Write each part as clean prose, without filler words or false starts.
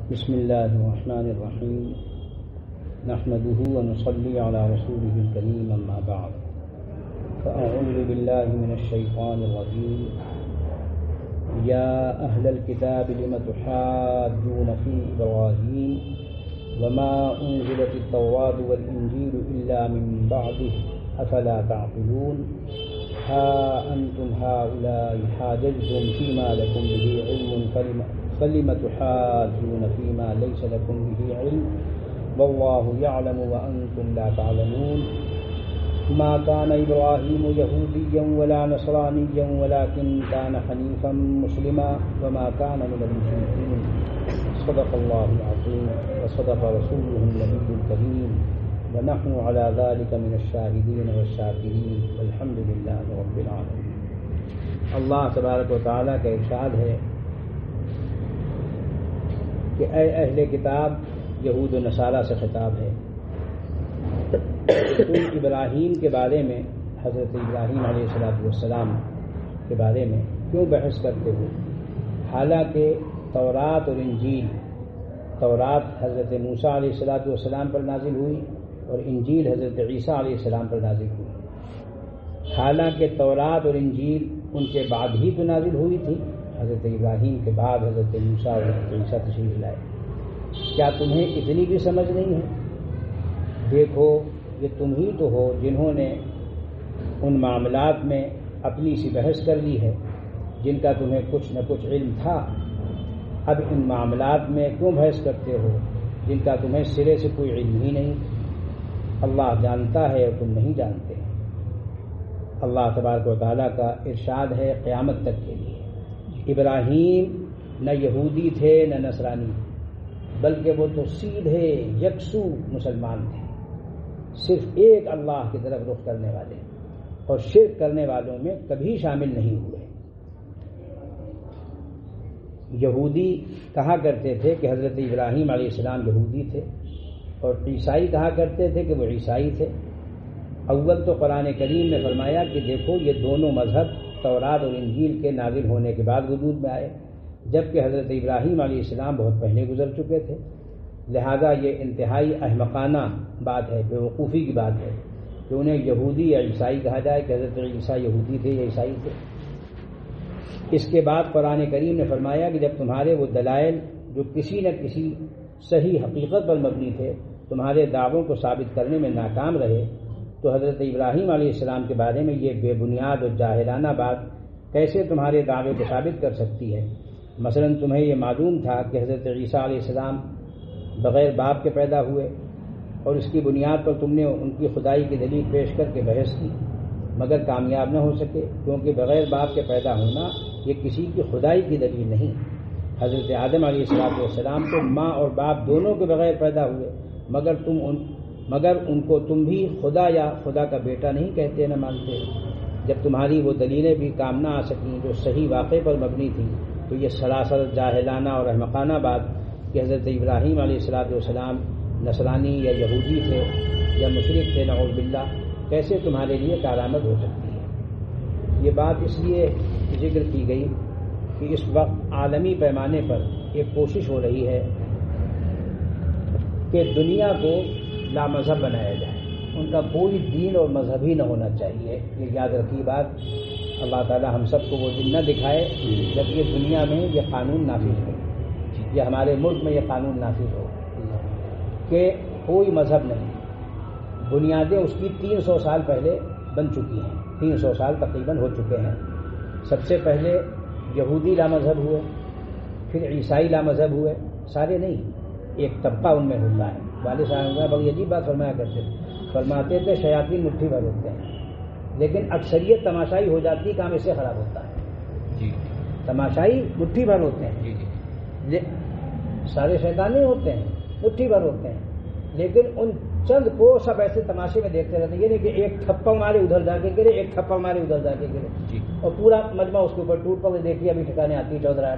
بسم الله الرحمن الرحيم نحمده ونصلي على رسوله الكريم أما بعد فأعوذ بالله من الشيطان الرجيم يا أهل الكتاب لم تحاجون في إبراهيم وما أنزلت التوراة والإنجيل إلا من بعده أفلا تعقلون ها أنتم هؤلاء حاججتم فيما لكم به علم فلم تحاجون فيما ليس لكم به علم والله يعلم وأنتم لا تعلمون ما كان إبراهيم يهوديا ولا نصرانيا ولكن كان حنيفا مسلما وما كان من المشركين صدق الله العظيم وصدق رسوله النبي الكريم ونحن على ذلك من الشاهدين والشاكرين والحمد لله رب العالمين۔ اللہ تبارک و تعالیٰ کا ارشاد ہے کہ اے اہل کتاب، یہود و نصارہ سے خطاب ہے، تم ابراہیم کے بارے میں، حضرت ابراہیم علیہ السلام کے بارے میں کیوں بحث کرتے ہو، حالانکہ تورات اور انجیل، تورات حضرت موسیٰ علیہ السلام پر نازل ہوئی اور انجیل حضرت عیسیٰ علیہ السلام پر نازل ہوئی۔ حالانکہ تورات اور انجیل ان کے بعد ہی تو نازل ہوئی تھی، حضرت ابراہیم کے بعد حضرت موسیٰ اور حضرت عیسیٰ تشریف لائے۔ کیا تمہیں اتنی بھی سمجھ نہیں ہے؟ دیکھو، یہ تم ہی تو ہو جنہوں نے ان معاملات میں اپنی سی بحث کر لی ہے جن کا تمہیں کچھ نہ کچھ علم تھا۔ اب ان معاملات میں کیوں بحث کرتے ہو جن کا تمہیں سرے سے کوئی علم ہی نہیں؟ اللہ جانتا ہے اور تم نہیں جانتے۔ اللہ تبارک و تعالیٰ کا ارشاد ہے قیامت تک کے لیے، ابراہیم نہ یہودی تھے نہ نصرانی، بلکہ وہ تو سیدھے یکسو مسلمان تھے، صرف ایک اللہ کی طرف رخ کرنے والے، اور شرک کرنے والوں میں کبھی شامل نہیں ہوئے۔ یہودی کہا کرتے تھے کہ حضرت ابراہیم علیہ السلام یہودی تھے، اور عیسائی کہا کرتے تھے کہ وہ عیسائی تھے۔ اول تو قرآن کریم نے فرمایا کہ دیکھو، یہ دونوں مذہب تورات اور انجیل کے نازل ہونے کے بعد وجود میں آئے، جبکہ حضرت ابراہیم علیہ السلام بہت پہلے گزر چکے تھے۔ لہذا یہ انتہائی احمقانہ بات ہے، بے وقوفی کی بات ہے کہ انہیں یہودی یا عیسائی کہا جائے کہ حضرت عیسیٰ یہودی تھے یا عیسائی تھے۔ اس کے بعد قرآن کریم نے فرمایا کہ جب تمہارے وہ دلائل جو کسی نہ کسی صحیح حقیقت پر مبنی تھے تمہارے دعووں کو ثابت کرنے میں ناکام رہے، تو حضرت ابراہیم علیہ السلام کے بارے میں یہ بے بنیاد اور جاہلانہ بات کیسے تمہارے دعوے کو ثابت کر سکتی ہے؟ مثلا تمہیں یہ معلوم تھا کہ حضرت عیسیٰ علیہ السلام بغیر باپ کے پیدا ہوئے، اور اس کی بنیاد پر تم نے ان کی خدائی کی دلیل پیش کر کے بحث کی، مگر کامیاب نہ ہو سکے، کیونکہ بغیر باپ کے پیدا ہونا یہ کسی کی خدائی کی دلیل نہیں۔ حضرت آدم علیہ السلام تو ماں اور باپ دونوں کے بغیر پیدا ہوئے، مگر ان کو تم بھی خدا یا خدا کا بیٹا نہیں کہتے، نہ مانتے۔ جب تمہاری وہ دلیلیں بھی کام نہ آ سکیں جو صحیح واقعے پر مبنی تھیں، تو یہ سراسر جاہلانہ اور احمقانہ بات کہ حضرت ابراہیم علیہ السلام نصرانی یا یہودی تھے یا مشرک تھے نعوذ باللہ، کیسے تمہارے لیے کارآمد ہو سکتی ہے؟ یہ بات اس لیے ذکر کی گئی کہ اس وقت عالمی پیمانے پر ایک کوشش ہو رہی ہے کہ دنیا کو لامذہب بنایا جائے، ان کا کوئی دین اور مذہب ہی نہ ہونا چاہیے۔ یہ یاد رکھیے بات، اللہ تعالی ہم سب کو وہ دن نہ دکھائے جب یہ دنیا میں یہ قانون نافذ ہو، یا ہمارے ملک میں یہ قانون نافذ ہو کہ کوئی مذہب نہیں۔ بنیادیں اس کی 300 سال پہلے بن چکی ہیں، 300 سال تقریباً ہو چکے ہیں۔ سب سے پہلے یہودی لامذہب ہوئے، پھر عیسائی لامذہب ہوئے، سارے نہیں، ایک طبقہ ان میں ہوتا ہے۔ والد صاحب بڑی عجیب بات فرماتے تھے شیاطین مٹھی بھر ہوتے ہیں، لیکن اکثریت تماشائی ہو جاتی، کام اس سے خراب ہوتا ہے۔ تماشائی مٹھی بھر ہوتے ہیں، سارے شیطان نہیں ہوتے ہیں، مٹھی بھر ہوتے ہیں، لیکن ان چند کو سب ایسے تماشے میں دیکھتے رہتے ہیں، یہ نہیں کہ ایک تھپڑ مارے ادھر جا کے گرے، ایک تھپڑ مارے ادھر جا کے گرے، اور پورا مجمع اس کے اوپر ٹوٹ پڑے، دیکھیے ابھی ٹھکانے آتی چودھرا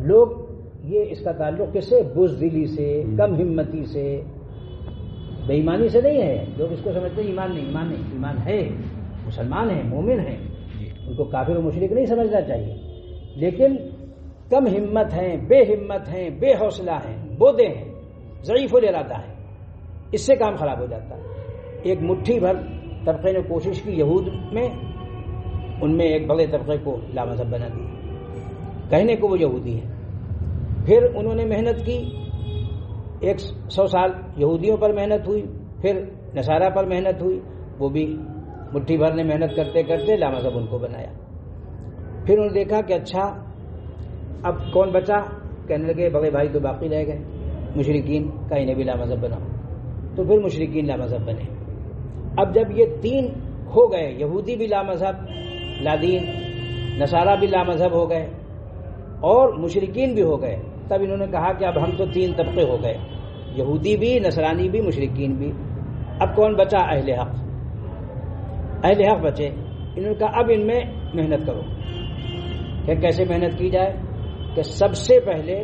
لوگ۔ یہ اس کا تعلق کس سے؟ بزدلی سے، کم ہمتی سے، بے ایمانی سے نہیں ہے۔ لوگ اس کو سمجھتے ہیں ایمان نہیں، ایمان ہے، مسلمان ہیں، مومن ہیں، ان کو کافر و مشرک نہیں سمجھنا چاہیے، لیکن کم ہمت ہیں، بے ہمت ہیں، بے حوصلہ ہیں، بودے ہیں، ضعیف الارادہ ہیں، اس سے کام خراب ہو جاتا ہے۔ ایک مٹھی بھر طبقے نے کوشش کی یہود میں، ان میں ایک بڑے طبقے کو لامذہب بنا دیا، کہنے کو وہ یہودی ہیں۔ پھر انہوں نے محنت کی، 100 سال یہودیوں پر محنت ہوئی، پھر نصارہ پر محنت ہوئی، وہ بھی مٹھی بھر نے محنت کرتے کرتے لامذہب ان کو بنایا۔ پھر انہوں نے دیکھا کہ اچھا اب کون بچا، کہنے لگے بڑے بھائی تو باقی رہ گئے، مشرکین کا انہیں بھی لامذہب بناؤ، تو پھر مشرکین لامذہب بنے۔ اب جب یہ 3 ہو گئے، یہودی بھی لامذہب لادین، نصارہ بھی لامذہب ہو گئے اور مشرکین بھی ہو گئے، تب انہوں نے کہا کہ اب ہم تو 3 طبقے ہو گئے، یہودی بھی، نصرانی بھی، مشرکین بھی، اب کون بچا؟ اہل حق۔ اہل حق بچے، انہوں نے کہا اب ان میں محنت کرو۔ کہ کیسے محنت کی جائے؟ کہ سب سے پہلے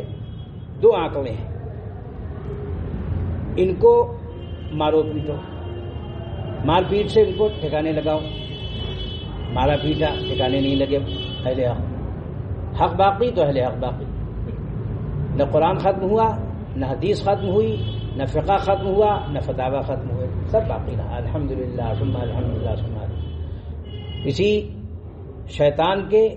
2 آنکڑے ہیں، ان کو مارو پیٹو، مار پیٹ سے ان کو ٹھکانے لگاؤ، مارا پیٹا ٹھکانے نہیں لگے اہل حق، حق باقی تو اہل حق باقی، نہ قرآن ختم ہوا، نہ حدیث ختم ہوئی، نہ فقہ ختم ہوا، نہ فتاوی ختم ہوئے، سب باقی رہا، الحمدللہ ثم الحمدللہ ثم الحمدللہ۔ کسی شیطان کے،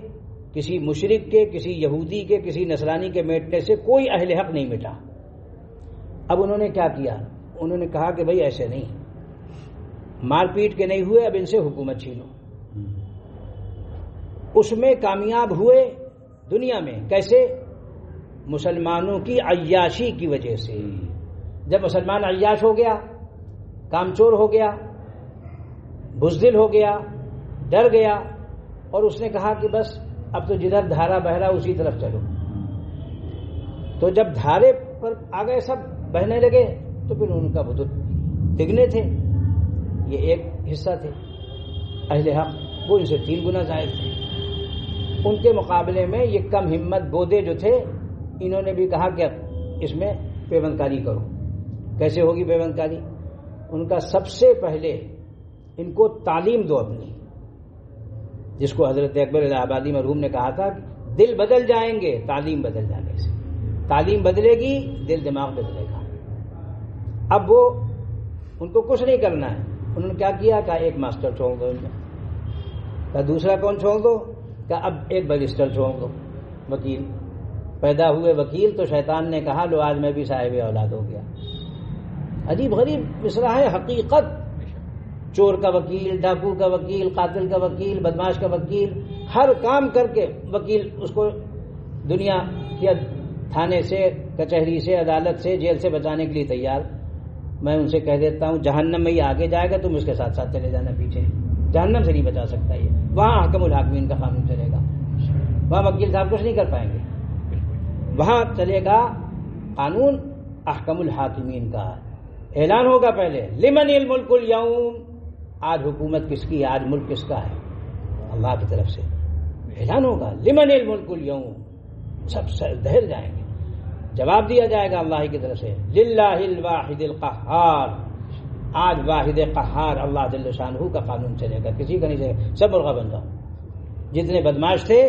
کسی مشرک کے، کسی یہودی کے، کسی نصرانی کے میٹنے سے کوئی اہل حق نہیں مٹا۔ اب انہوں نے کیا کیا؟ انہوں نے کہا کہ بھئی ایسے نہیں، مار پیٹ کے نہیں ہوئے، اب ان سے حکومت چھینو۔ اس میں کامیاب ہوئے دنیا میں، کیسے؟ مسلمانوں کی عیاشی کی وجہ سے۔ جب مسلمان عیاش ہو گیا، کامچور ہو گیا، بزدل ہو گیا، ڈر گیا، اور اس نے کہا کہ بس اب تو جدھر دھارا بہ رہا اسی طرف چلو، تو جب دھارے پر آ گئے سب بہنے لگے، تو پھر ان کا بت تگنے تھے، یہ ایک حصہ تھے اہل حق، وہ ان سے 3 گنا زائد تھے۔ ان کے مقابلے میں یہ کم ہمت بودے جو تھے، انہوں نے بھی کہا کہ اس میں پیوند کاری کرو۔ کیسے ہوگی پیوند کاری؟ ان کا سب سے پہلے ان کو تعلیم دو اپنی، جس کو حضرت اکبر الہ آبادی مرحوم نے کہا تھا دل بدل جائیں گے تعلیم بدل جانے سے، تعلیم بدلے گی دل دماغ بدلے گا۔ اب وہ ان کو کچھ نہیں کرنا ہے، انہوں نے کیا کیا؟ کہا ایک ماسٹر چھوڑ دو ان میں، کہا دوسرا کون چھوڑ دو؟ کہا اب ایک بیرسٹر چھوڑ دو، وکیل۔ پیدا ہوئے وکیل تو شیطان نے کہا لو آج میں بھی صاحب اولاد ہو گیا۔ عجیب غریب مصرع ہے، حقیقت۔ چور کا وکیل، ڈاکو کا وکیل، قاتل کا وکیل، بدماش کا وکیل، ہر کام کر کے وکیل اس کو دنیا یا تھانے سے، کچہری سے، عدالت سے، جیل سے بچانے کے لیے تیار۔ میں ان سے کہہ دیتا ہوں جہنم میں یہ آگے جائے گا، تم اس کے ساتھ ساتھ چلے جانا پیچھے، جہنم سے نہیں بچا سکتا یہ، وہاں حکم الحاکمین کا قانون چلے گا، وہاں وکیل صاحب کچھ نہیں کر پائیں گے، وہاں چلے گا قانون احکم الحاکمین کا۔ اعلان ہوگا پہلے لمن الملک اليوم، آج حکومت کس کی، آج ملک کس کا ہے؟ اللہ کی طرف سے اعلان ہوگا لمن الملک اليوم، سب سر دہل جائیں گے، جواب دیا جائے گا اللہ کی طرف سے للہ الواحد القہار، آج واحد قہار اللہ جل شانہ کا قانون چلے گا، کسی کا نہیں چلے گا، سب مرغا بن جاؤ۔ جتنے بدماش تھے،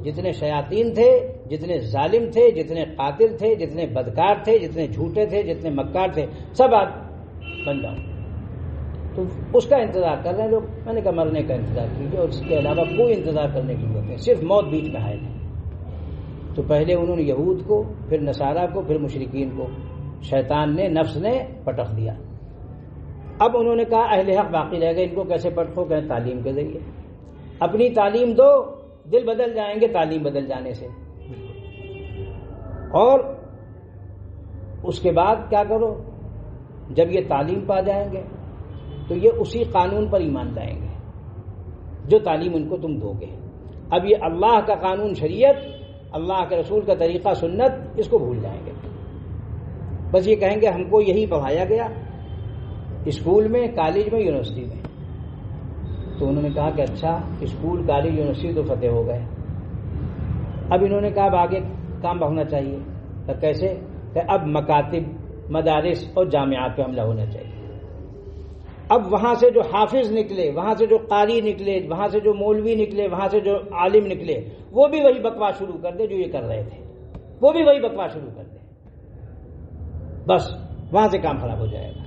جتنے شیاطین تھے، جتنے ظالم تھے، جتنے قاتل تھے، جتنے بدکار تھے، جتنے جھوٹے تھے، جتنے مکار تھے، سب آج بن جاؤ۔ تو اس کا انتظار کر رہے ہیں لوگ۔ میں نے کہا مرنے کا انتظار کیجیے، اور اس کے علاوہ کوئی انتظار کرنے کی ضرورت نہیں، صرف موت بیچ میں حائل ہے۔ تو پہلے انہوں نے یہود کو، پھر نصارہ کو، پھر مشرکین کو شیطان نے، نفس نے پٹخ دیا۔ اب انہوں نے کہا اہل حق باقی رہ گئے، ان کو کیسے پٹخو؟ کہ تعلیم کے ذریعے، اپنی تعلیم دو، دل بدل جائیں گے تعلیم بدل جانے سے۔ اور اس کے بعد کیا کرو؟ جب یہ تعلیم پا جائیں گے تو یہ اسی قانون پر ایمان لائیں گے جو تعلیم ان کو تم دو گے۔ اب یہ اللہ کا قانون شریعت، اللہ کے رسول کا طریقہ سنت، اس کو بھول جائیں گے، بس یہ کہیں گے ہم کو یہی پڑھایا گیا اسکول میں، کالج میں، یونیورسٹی میں۔ تو انہوں نے کہا کہ اچھا اسکول، کالج، یونیورسٹی تو فتح ہو گئے، اب انہوں نے کہا اب آگے کام بڑھنا چاہیے۔ تو کیسے؟ کہ اب مکاتب، مدارس اور جامعات پہ حملہ ہونا چاہیے۔ اب وہاں سے جو حافظ نکلے، وہاں سے جو قاری نکلے، وہاں سے جو مولوی نکلے، وہاں سے جو عالم نکلے، وہ بھی وہی بکواس شروع کر دے جو یہ کر رہے تھے۔ وہ بھی وہی بکواس شروع کر دے، بس وہاں سے کام خراب ہو جائے گا.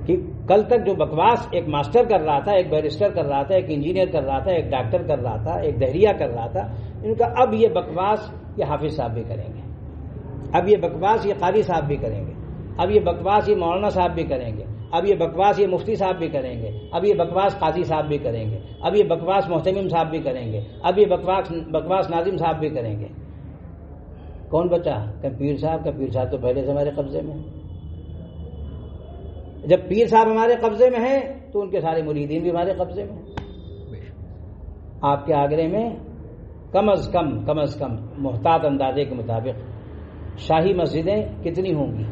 کہ کل تک جو بکواس ایک ماسٹر کر رہا تھا، ایک بیرسٹر کر رہا تھا، ایک انجینئر کر رہا تھا، ایک ڈاکٹر کر رہا تھا، ایک دہریہ کر رہا تھا، ان کا اب یہ بکواس یہ حافظ صاحب بھی کریں گے، اب یہ بکواس یہ قاری صاحب بھی کریں گے، اب یہ بکواس یہ مولانا صاحب بھی کریں گے، اب یہ بکواس یہ مفتی صاحب بھی کریں گے، اب یہ بکواس قاضی صاحب بھی کریں گے، اب یہ بکواس محتمم صاحب بھی کریں گے، اب یہ بکواس ناظم صاحب بھی کریں گے. کون بچا؟ کہ پیر صاحب کا. پیر صاحب تو پہلے سے ہمارے قبضے میں ہے. جب پیر صاحب ہمارے قبضے میں ہیں تو ان کے سارے مریدین بھی ہمارے قبضے میں ہیں. آپ کے آگرے میں کم از کم محتاط اندازے کے مطابق شاہی مسجدیں کتنی ہوں گی؟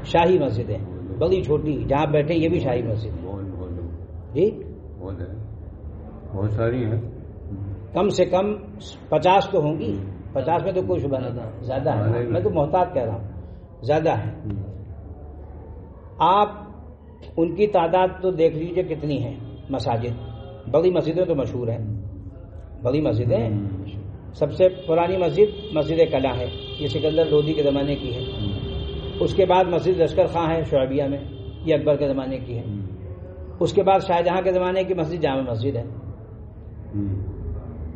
شاہی مسجدیں بڑی چھوٹی جہاں بیٹھے یہ بھی شاہی مسجد جی بہت ساری ہیں. کم سے کم 50 تو ہوں گی. 50 میں تو کوئی شبہ نہیں، زیادہ ہے. میں تو محتاط کہہ رہا ہوں، زیادہ ہے. آپ ان کی تعداد تو دیکھ لیجئے کتنی ہے. مساجد بڑی مسجدیں تو مشہور ہیں، بڑی مسجدیں. سب سے پرانی مسجد کلا ہے، یہ سکندر لودھی کے زمانے کی ہے. اس کے بعد مسجد لشکر خاں ہے شعیبیہ میں، یہ اکبر کے زمانے کی ہے. اس کے بعد شاہجہاں کے زمانے کی مسجد جامع مسجد ہے.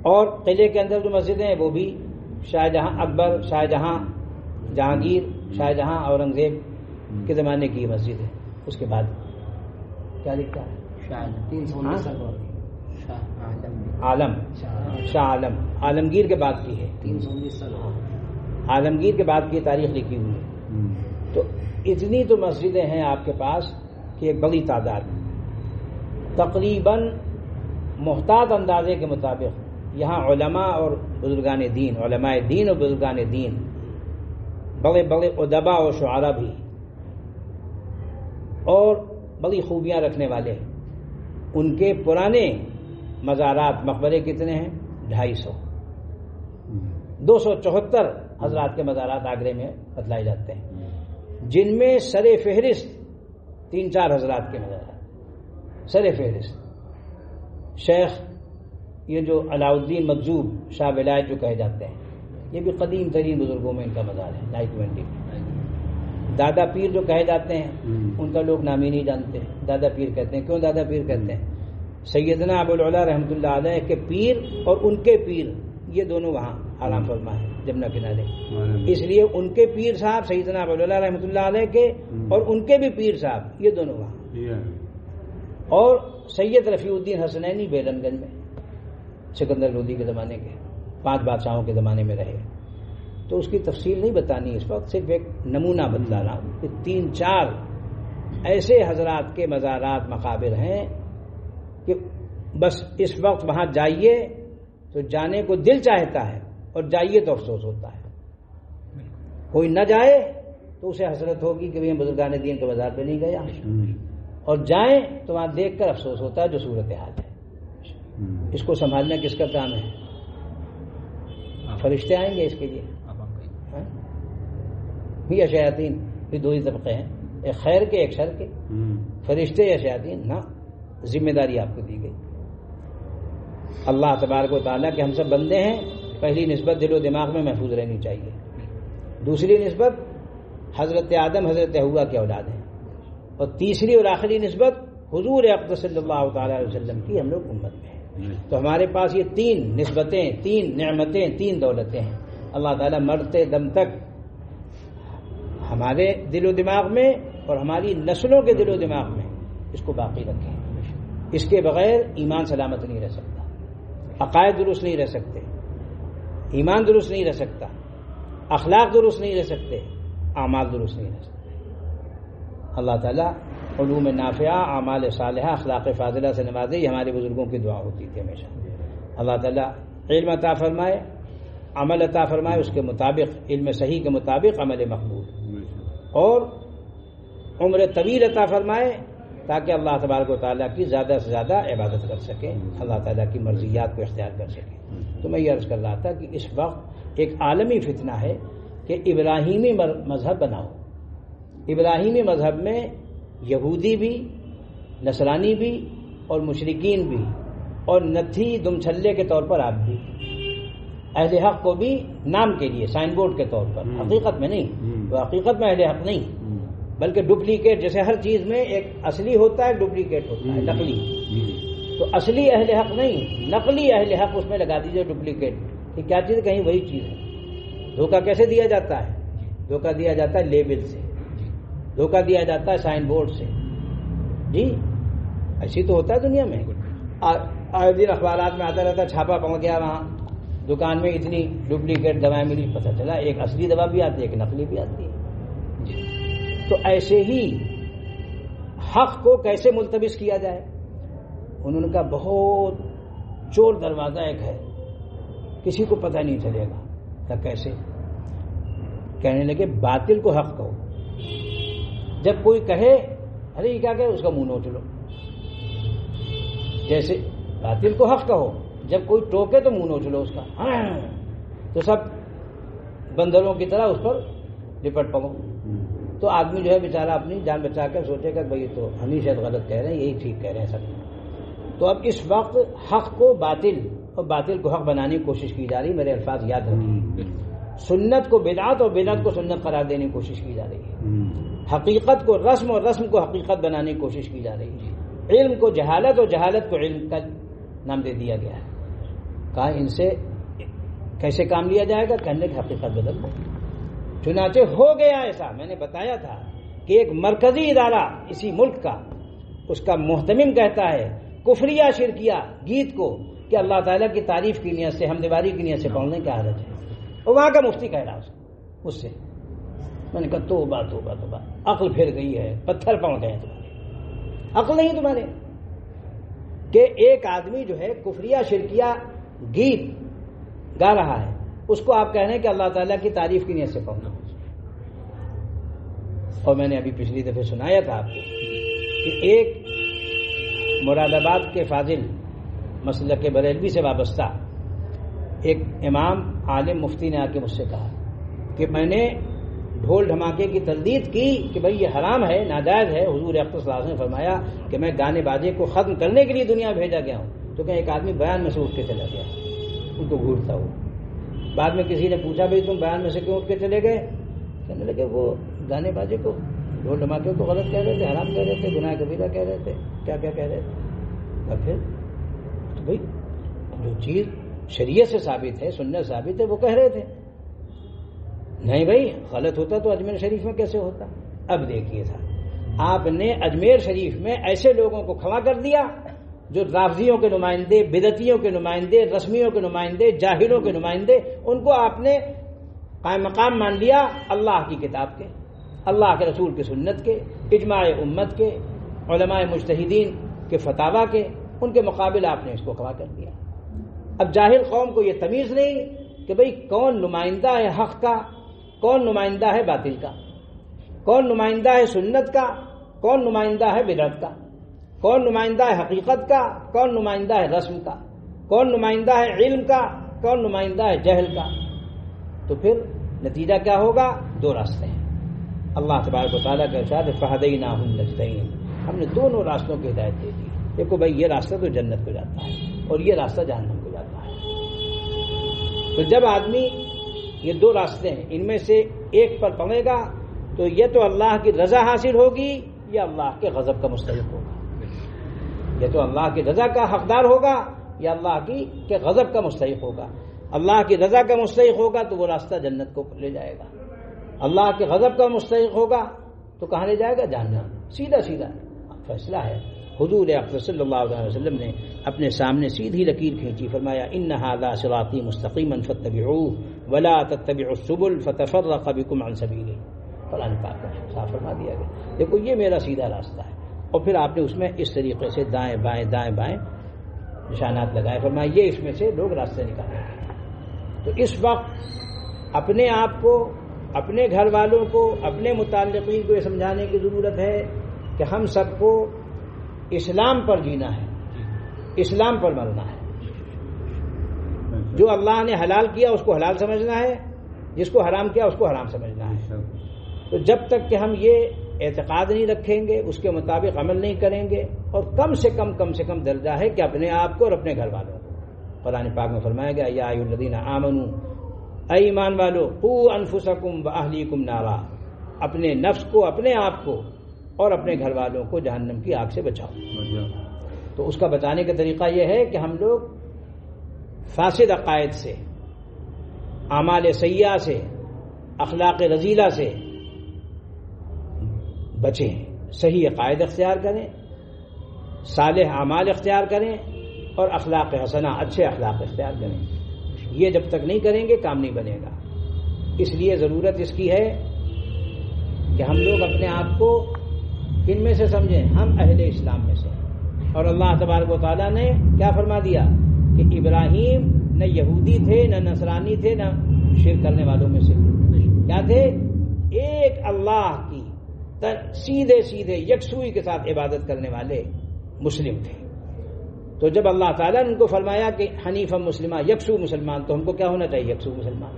اور قلعے کے اندر جو مسجدیں ہیں وہ بھی شاہجہاں اکبر، شاہجہاں جہانگیر، شاہجہاں اورنگزیب کے زمانے کی یہ مسجد ہے. اس کے بعد کیا لکھتا ہے؟ عالم، شاہ عالم، عالمگیر کے بعد کی ہے. 319 عالمگیر کے بعد کی تاریخ لکھی ہوئی ہے. تو اتنی تو مسجدیں ہیں آپ کے پاس کہ ایک بڑی تعداد تقریباً محتاط اندازے کے مطابق یہاں علماء اور بزرگان دین، علماء دین اور بزرگان دین، بڑے بڑے ادباء اور شعراء بھی، اور بڑی خوبیاں رکھنے والے، ان کے پرانے مزارات مقبرے کتنے ہیں؟ 250. 274 حضرات کے مزارات آگرے میں بتلائے جاتے ہیں، جن میں سر فہرست 3-4 حضرات کے مزارات. سر فہرست شیخ یہ جو علاء الدین مجذوب شاہ ولایت جو کہے جاتے ہیں، یہ بھی قدیم ترین بزرگوں میں ان کا مزار ہے. 920 دادا پیر جو کہے جاتے ہیں ان کا لوگ نام ہی نہیں جانتے. دادا پیر کہتے ہیں. کیوں دادا پیر کہتے ہیں؟ سیدنا ابو العلا رحمۃ اللہ علیہ کے پیر اور ان کے پیر یہ دونوں وہاں آرام فرما ہے جمنا کنارے. اس لیے ان کے پیر صاحب سیدنا ابو العلا رحمۃ اللہ علیہ کے اور ان کے بھی پیر صاحب یہ دونوں وہاں. اور سید رفیع الدین حسنینی بیلن گنج میں، سکندر لودھی کے زمانے کے، 5 بادشاہوں کے زمانے میں رہے. تو اس کی تفصیل نہیں بتانی اس وقت، صرف ایک نمونہ بتلا رہا ہوں کہ 3-4 ایسے حضرات کے مزارات مقابر ہیں کہ بس اس وقت وہاں جائیے تو جانے کو دل چاہتا ہے اور جائیے تو افسوس ہوتا ہے. کوئی نہ جائے تو اسے حسرت ہوگی کہ میں بزرگان دین کے مزار پہ نہیں گیا، اور جائیں تو وہاں دیکھ کر افسوس ہوتا ہے جو صورتحال ہے. اس کو سنبھالنا کس کا کام ہے؟ فرشتے آئیں گے اس کے لیے یا شیاطین؟ یہ 2 ہی طبقے ہیں، ایک خیر کے ایک شر کے. فرشتے یا شیاطین؟ نہ، ذمہ داری آپ کو دی گئی. اللہ تبارک و تعالیٰ کے ہم سب بندے ہیں. پہلی نسبت دل و دماغ میں محفوظ رہنی چاہیے. دوسری نسبت حضرت آدم حضرت حوا کے اولاد ہیں. اور تیسری اور آخری نسبت حضور اقدس صلی اللہ تعالی علیہ وسلم کی ہم لوگ امت میں ہیں. تو ہمارے پاس یہ 3 نسبتیں، 3 نعمتیں، 3 دولتیں ہیں. اللہ تعالیٰ مرتے دم تک ہمارے دل و دماغ میں اور ہماری نسلوں کے دل و دماغ میں اس کو باقی رکھیں. اس کے بغیر ایمان سلامت نہیں رہ سکتا، عقائد درست نہیں رہ سکتے، ایمان درست نہیں رہ سکتا، اخلاق درست نہیں رہ سکتے، اعمال درست نہیں رہ سکتے. اللہ تعالیٰ علوم نافعہ، اعمال صالحہ، اخلاق فاضلہ سے نوازے. یہ ہمارے بزرگوں کی دعا ہوتی تھی ہمیشہ. اللہ تعالیٰ علم عطا فرمائے، عمل عطا فرمائے، اس کے مطابق، علم صحیح کے مطابق عمل مقبول، اور عمر طویل عطا فرمائے تاکہ اللہ تبارک و تعالیٰ کی زیادہ سے زیادہ عبادت کر سکیں، اللہ تعالیٰ کی مرضیات کو اختیار کر سکیں. تو میں یہ عرض کر رہا تھا کہ اس وقت ایک عالمی فتنہ ہے کہ ابراہیمی مذہب بناؤ. ابراہیمی مذہب میں یہودی بھی، نصرانی بھی اور مشرکین بھی، اور نتھی دم چھلے کے طور پر آپ بھی، اہل حق کو بھی نام کے لیے سائن بورڈ کے طور پر، حقیقت میں نہیں، وہ حقیقت میں اہل حق نہیں بلکہ ڈپلیکیٹ، جیسے ہر چیز میں ایک اصلی ہوتا ہے ڈپلیکیٹ ہوتا ہے، نقلی، تو اصلی اہل حق نہیں، نقلی اہل حق اس میں لگا دیجیے ڈپلیکیٹ، کہ کیا چیز کہیں وہی چیز ہے۔ دھوکہ کیسے دیا جاتا ہے؟ دھوکہ دیا جاتا ہے لیبل سے، دھوکہ دیا جاتا ہے سائن بورڈ سے، جی ایسی تو ہوتا ہے دنیا میں، آئے دن اخبارات میں آتا رہتا ہے چھاپا پڑ گیا وہاں دکان میں اتنی ڈپلیکیٹ دوائیں ملی، پتہ چلا ایک اصلی دوا بھی آتی ہے ایک نقلی بھی آتی ہے۔ تو ایسے ہی حق کو کیسے ملتبس کیا جائے؟ انہوں نے کہا بہت چور دروازہ ایک ہے، کسی کو پتہ نہیں چلے گا۔ کہ کیسے؟ کہنے لگے باطل کو حق کہو، جب کوئی کہے ارے یہ کیا کہ اس کا منہ نوچ لو، جیسے باطل کو حق کہو، جب کوئی ٹوکے تو منہ نوچ لو اس کا، تو سب بندروں کی طرح اس پر لپٹ پڑو۔ تو آدمی جو ہے بیچارہ اپنی جان بچا کر سوچے گا بھائی تو ہم ہی شاید غلط کہہ رہے ہیں، یہی ٹھیک کہہ رہے ہیں سب۔ تو اب اس وقت حق کو باطل اور باطل کو حق بنانے کی کوشش کی جا رہی، میرے الفاظ یاد رکھیں، سنت کو بدعت اور بدعت کو سنت قرار دینے کی کوشش کی جا رہی ہے، حقیقت کو رسم اور رسم کو حقیقت بنانے کی کوشش کی جا رہی ہے، علم کو جہالت اور جہالت کو علم کا نام دے دیا گیا ہے۔ کہا ان سے کیسے کام لیا جائے گا؟ کہنے کی حقیقت بدل دو۔ چنانچہ ہو گیا ایسا، میں نے بتایا تھا کہ ایک مرکزی ادارہ اسی ملک کا، اس کا محتمم کہتا ہے کفریہ شرکیہ گیت کو کہ اللہ تعالیٰ کی تعریف کی نیت سے، حمدواری کی نیت سے پڑھنے کا حرج ہے، اور وہاں کا مفتی کہہ رہا اس سے۔ میں نے کہا توبہ توبہ توبہ، عقل پھر گئی ہے، پتھر پڑ گئے ہیں تمہارے، عقل نہیں تمہارے، کہ ایک آدمی جو ہے کفریہ شرکیہ گیت گا رہا ہے، اس کو آپ کہہ رہے ہیں کہ اللہ تعالیٰ کی تعریف کی نیت سے پڑھنا۔ اور میں نے ابھی پچھلی دفعہ سنایا تھا آپ کو کہ ایک مراد آباد کے فاضل مسلک بریلوی سے وابستہ ایک امام عالم مفتی نے آ کے مجھ سے کہا کہ میں نے ڈھول دھماکے کی تردید کی کہ بھئی یہ حرام ہے، ناجائز ہے، حضور اقدس صلی اللہ علیہ وسلم نے فرمایا کہ میں گانے باجے کو ختم کرنے کے لیے دنیا بھیجا گیا ہوں، تو کہ ایک آدمی بیان میں سے اٹھ کے چلا گیا، ان کو گھورتا ہوا۔ بعد میں کسی نے پوچھا بھئی تم بیان میں سے کیوں اٹھ کے چلے گئے؟ کہنے لگے وہ گانے باجے کو، ڈھول دھماکے کو غلط کہہ رہے تھے، حرام کہہ رہے تھے، گناہ کبیرہ کہہ رہے تھے، کیا کیا کہہ رہے تھے۔ اور پھر تو بھئی جو چیز شریعت سے ثابت ہے، سنت ثابت ہے، وہ کہہ رہے تھے۔ نہیں بھائی غلط ہوتا تو اجمیر شریف میں کیسے ہوتا؟ اب دیکھیے تھا آپ نے اجمیر شریف میں ایسے لوگوں کو کھڑا کر دیا جو رافضیوں کے نمائندے، بدعتیوں کے نمائندے، رسمیوں کے نمائندے، جاہلوں کے نمائندے، ان کو آپ نے قائم مقام مان لیا اللہ کی کتاب کے، اللہ کے رسول کی سنت کے، اجماع امت کے، علماء مجتہدین کے فتاوی کے، ان کے مقابل آپ نے اس کو کھڑا کر دیا۔ اب جاہل قوم کو یہ تمیز نہیں کہ بھئی کون نمائندہ ہے حق کا، کون نمائندہ ہے باطل کا، کون نمائندہ ہے سنت کا، کون نمائندہ ہے بدعت کا، کون نمائندہ ہے حقیقت کا، کون نمائندہ ہے رسم کا، کون نمائندہ ہے علم کا، کون نمائندہ ہے جہل کا۔ تو پھر نتیجہ کیا ہوگا؟ دو راستے ہیں۔ اللہ تبارک و تعالیٰ کا ارشاد ہے فہدیناہ النجدین، ہم نے دونوں راستوں کی ہدایت دے دی۔ دیکھو بھائی یہ راستہ تو جنت کو جاتا ہے اور یہ راستہ جہنم کو جاتا ہے۔ تو جب آدمی یہ دو راستے ہیں ان میں سے ایک پر پڑے گا تو یہ تو اللہ کی رضا حاصل ہوگی یا اللہ کے غضب کا مستحق ہوگا، یہ تو اللہ کی رضا کا حقدار ہوگا یا اللہ کے غضب کا مستحق ہوگا۔ اللہ کی رضا کا مستحق ہوگا تو وہ راستہ جنت کو لے جائے گا، اللہ کے غضب کا مستحق ہوگا تو کہاں لے جائے گا؟ جہنم۔ سیدھا سیدھا فیصلہ ہے۔ حضور اقدس صلی اللہ علیہ وسلم نے اپنے سامنے سیدھی لکیر کھینچی، فرمایا ان ھذا صراطی مستقیما فاتبعوہ ولا تتبعوا السبل فتفرق بکم عن سبیلہ۔ قرآن پاک میں صاف فرما دیا گیا دیکھو یہ میرا سیدھا راستہ ہے، اور پھر آپ نے اس میں اس طریقے سے دائیں بائیں دائیں بائیں نشانات لگائے، فرمایا یہ اس میں سے لوگ راستے نکالیں۔ تو اس وقت اپنے آپ کو، اپنے گھر والوں کو، اپنے متعلقین کو یہ سمجھانے کی ضرورت ہے کہ ہم سب کو اسلام پر جینا ہے، اسلام پر مرنا ہے۔ جو اللہ نے حلال کیا اس کو حلال سمجھنا ہے، جس کو حرام کیا اس کو حرام سمجھنا ہے۔ تو جب تک کہ ہم یہ اعتقاد نہیں رکھیں گے، اس کے مطابق عمل نہیں کریں گے، اور کم سے کم درجہ ہے کہ اپنے آپ کو اور اپنے گھر والوں کو، قرآن پاک میں فرمایا گیا یا ایھا الذین آمنوا، اے ایمان والو، قوا انفسکم واہلیکم نارا، اپنے نفس کو، اپنے آپ کو اور اپنے گھر والوں کو جہنم کی آگ سے بچاؤ۔ تو اس کا بچانے کا طریقہ یہ ہے کہ ہم لوگ فاسد عقائد سے، اعمال سیئہ سے، اخلاق رذیلہ سے بچیں، صحیح عقائد اختیار کریں، صالح اعمال اختیار کریں اور اخلاق حسنہ، اچھے اخلاق اختیار کریں۔ یہ جب تک نہیں کریں گے کام نہیں بنے گا۔ اس لیے ضرورت اس کی ہے کہ ہم لوگ اپنے آپ کو کن میں سے سمجھیں؟ ہم اہل اسلام میں سے۔ اور اللہ تبارک و تعالیٰ نے کیا فرما دیا کہ ابراہیم نہ یہودی تھے، نہ نصرانی تھے، نہ شرک کرنے والوں میں سے کیا تھے؟ ایک اللہ کی سیدھے سیدھے یکسوئی کے ساتھ عبادت کرنے والے مسلم تھے۔ تو جب اللہ تعالیٰ نے ان کو فرمایا کہ حنیفا مسلمہ، یکسو مسلمان، تو ہم کو کیا ہونا چاہیے؟ یکسو مسلمان۔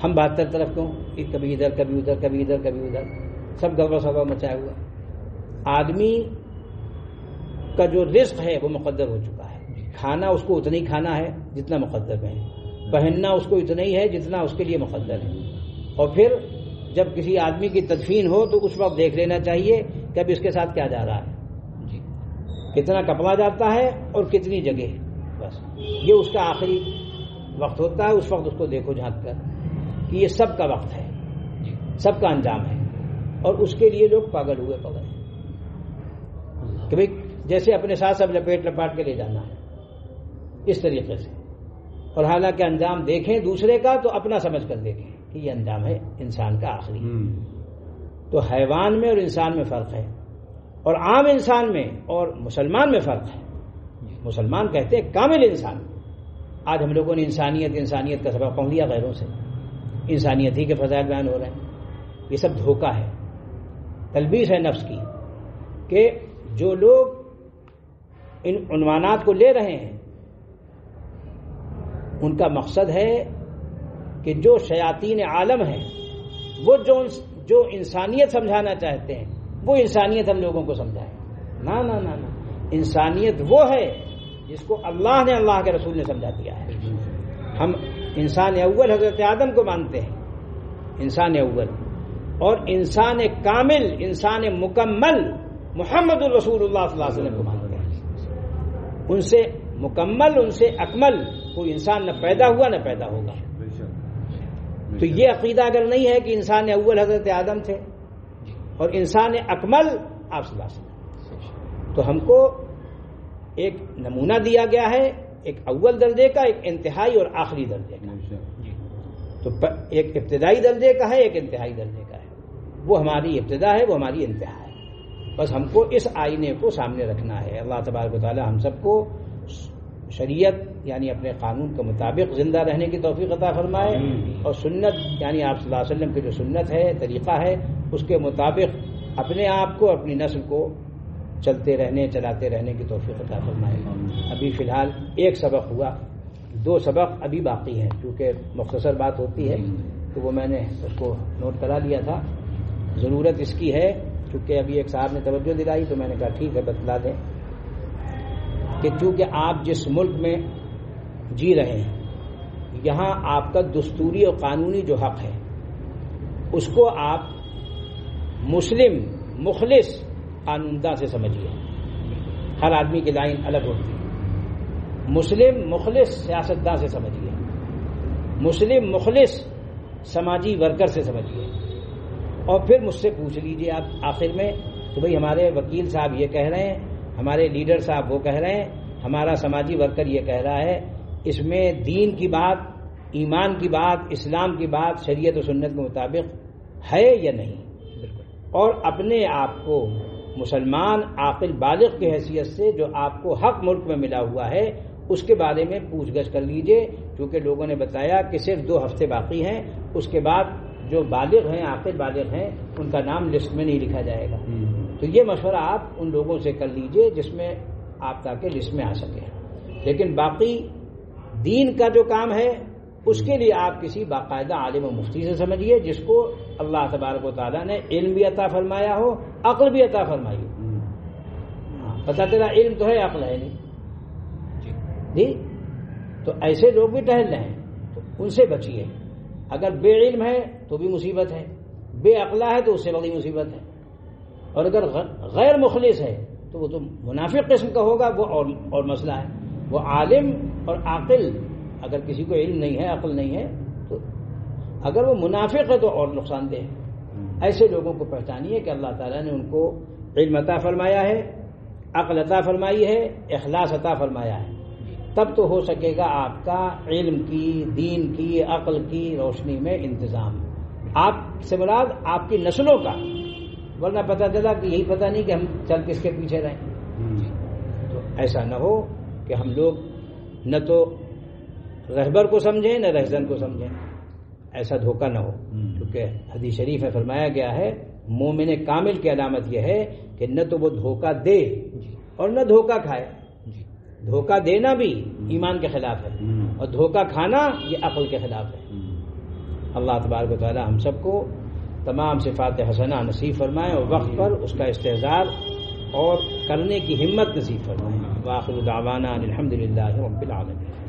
ہم 72 طرف کیوں؟ کبھی ادھر کبھی ادھر، کبھی ادھر کبھی ادھر، سب گڑبڑ سبا مچایا ہوا۔ آدمی کا جو رزق ہے وہ مقدر ہو چکا ہے، کھانا اس کو اتنا ہی کھانا ہے جتنا مقدر میں ہے، پہننا اس کو اتنا ہی ہے جتنا اس کے لیے مقدر ہے۔ اور پھر جب کسی آدمی کی تدفین ہو تو اس وقت دیکھ لینا چاہیے کہ اب اس کے ساتھ کیا جا رہا ہے، کتنا کپڑا جاتا ہے اور کتنی جگہ، بس یہ اس کا آخری وقت ہوتا ہے۔ اس وقت اس کو دیکھو جھانک کر کہ یہ سب کا وقت ہے، سب کا انجام ہے، اور اس کے لیے لوگ پاگل ہوئے پڑے ہیں کہ بھئی جیسے اپنے ساتھ سب لپیٹ لپاٹ کے لے جانا ہے اس طریقے سے، اور حالانکہ انجام دیکھیں دوسرے کا تو اپنا سمجھ کر دیکھیں کہ یہ انجام ہے انسان کا آخری۔ تو حیوان میں اور انسان میں فرق ہے، اور عام انسان میں اور مسلمان میں فرق ہے۔ مسلمان کہتے ہیں کامل انسان۔ آج ہم لوگوں نے انسانیت کا سبق پڑھ لیا غیروں سے، انسانیت ہی کے فضائل بیان ہو رہے ہیں۔ یہ سب دھوکہ ہے، تلبیس ہے نفس کی، کہ جو لوگ ان عنوانات کو لے رہے ہیں ان کا مقصد ہے کہ جو شیاطین عالم ہیں وہ جو انسانیت سمجھانا چاہتے ہیں وہ انسانیت ہم لوگوں کو سمجھائیں۔ نہ نہ نہ نہ، انسانیت وہ ہے جس کو اللہ نے، اللہ کے رسول نے سمجھا دیا ہے۔ ہم انسان اول حضرت آدم کو مانتے ہیں، انسان اول، اور انسان کامل، انسان مکمل محمد الرسول اللہ صلی اللہ علیہ وسلم کو مانتے ہیں۔ ان سے مکمل، ان سے اکمل کوئی انسان نہ پیدا ہوا نہ پیدا ہوگا۔ تو یہ عقیدہ اگر نہیں ہے کہ انسان اول حضرت آدم تھے اور انسان اکمل آپ صلی اللہ علیہ وسلم، تو ہم کو ایک نمونہ دیا گیا ہے، ایک اول درجے کا، ایک انتہائی اور آخری درجے کا۔ تو ایک ابتدائی درجے کا ہے، ایک انتہائی درجے کا ہے۔ وہ ہماری ابتدا ہے، وہ ہماری انتہا ہے۔ بس ہم کو اس آئینے کو سامنے رکھنا ہے۔ اللہ تبارک و تعالی ہم سب کو شریعت یعنی اپنے قانون کے مطابق زندہ رہنے کی توفیق عطا فرمائے، اور سنت یعنی آپ صلی اللہ علیہ وسلم کی جو سنت ہے، طریقہ ہے، اس کے مطابق اپنے آپ کو، اپنی نسل کو چلاتے رہنے کی توفیق عطا فرمائے۔ ابھی فی الحال ایک سبق ہوا، 2 سبق ابھی باقی ہیں، کیونکہ مختصر بات ہوتی ہے تو وہ میں نے اس کو نوٹ کرا لیا تھا۔ ضرورت اس کی ہے کیونکہ ابھی ایک صاحب نے توجہ دلائی تو میں نے کہا ٹھیک ہے بتلا دیں کہ چونکہ آپ جس ملک میں جی رہے ہیں یہاں آپ کا دستوری اور قانونی جو حق ہے اس کو آپ مسلم مخلص قانونداں سے سمجھیے۔ ہر آدمی کی لائن الگ ہوتی ہے۔ مسلم مخلص سیاستداں سے سمجھیے، مسلم مخلص سماجی ورکر سے سمجھیے، اور پھر مجھ سے پوچھ لیجیے آپ آخر میں کہ بھئی ہمارے وکیل صاحب یہ کہہ رہے ہیں، ہمارے لیڈر صاحب وہ کہہ رہے ہیں، ہمارا سماجی ورکر یہ کہہ رہا ہے، اس میں دین کی بات، ایمان کی بات، اسلام کی بات شریعت و سنت کے مطابق ہے یا نہیں؟ اور اپنے آپ کو مسلمان عاقل بالغ کی حیثیت سے جو آپ کو حق ملک میں ملا ہوا ہے اس کے بارے میں پوچھ گچھ کر لیجئے، کیونکہ لوگوں نے بتایا کہ صرف 2 ہفتے باقی ہیں، اس کے بعد جو بالغ ہیں، عاقل بالغ ہیں، ان کا نام لسٹ میں نہیں لکھا جائے گا۔ تو یہ مشورہ آپ ان لوگوں سے کر لیجئے جس میں آپ تاکہ لسٹ میں آ سکیں۔ لیکن باقی دین کا جو کام ہے اس کے لیے آپ کسی باقاعدہ عالم و مفتی سے سمجھیے جس کو اللہ تبارک و تعالیٰ نے علم بھی عطا فرمایا ہو، عقل بھی عطا فرمائی ہو۔ پتہ چلا علم تو ہے عقل ہے نہیں، جی تو ایسے لوگ بھی ٹہل رہے ہیں تو ان سے بچیے. اگر بے علم ہے تو بھی مصیبت ہے، بے عقلہ ہے تو اس سے بڑی مصیبت ہے، اور اگر غیر مخلص ہے تو وہ تو منافق قسم کا ہوگا، وہ اور مسئلہ ہے. وہ عالم اور عاقل، اگر کسی کو علم نہیں ہے، عقل نہیں ہے، تو اگر وہ منافق ہے تو اور نقصان دہ ہے. ایسے لوگوں کو پہچانیے کہ اللہ تعالیٰ نے ان کو علم عطا فرمایا ہے، عقل عطا فرمائی ہے، اخلاص عطا فرمایا ہے. تب تو ہو سکے گا آپ کا علم کی، دین کی، عقل کی روشنی میں انتظام. آپ سے مراد آپ کی نسلوں کا، ورنہ پتہ چلا کہ یہی پتہ نہیں کہ ہم چل کس کے پیچھے رہیں. تو ایسا نہ ہو کہ ہم لوگ نہ تو رہبر کو سمجھیں نہ رہزن کو سمجھیں، ایسا دھوکہ نہ ہو. کیونکہ حدیث شریف میں فرمایا گیا ہے مومن کامل کی علامت یہ ہے کہ نہ تو وہ دھوکہ دے اور نہ دھوکہ کھائے. دھوکہ دینا بھی ایمان کے خلاف ہے، اور دھوکہ کھانا یہ عقل کے خلاف ہے. اللہ تبارک و تعالی ہم سب کو تمام صفات حسنہ نصیب فرمائے اور وقت پر اس کا استحضار اور کرنے کی ہمت نصیب فرمائے. وآخر دعوانا الحمدللہ رب العالمین.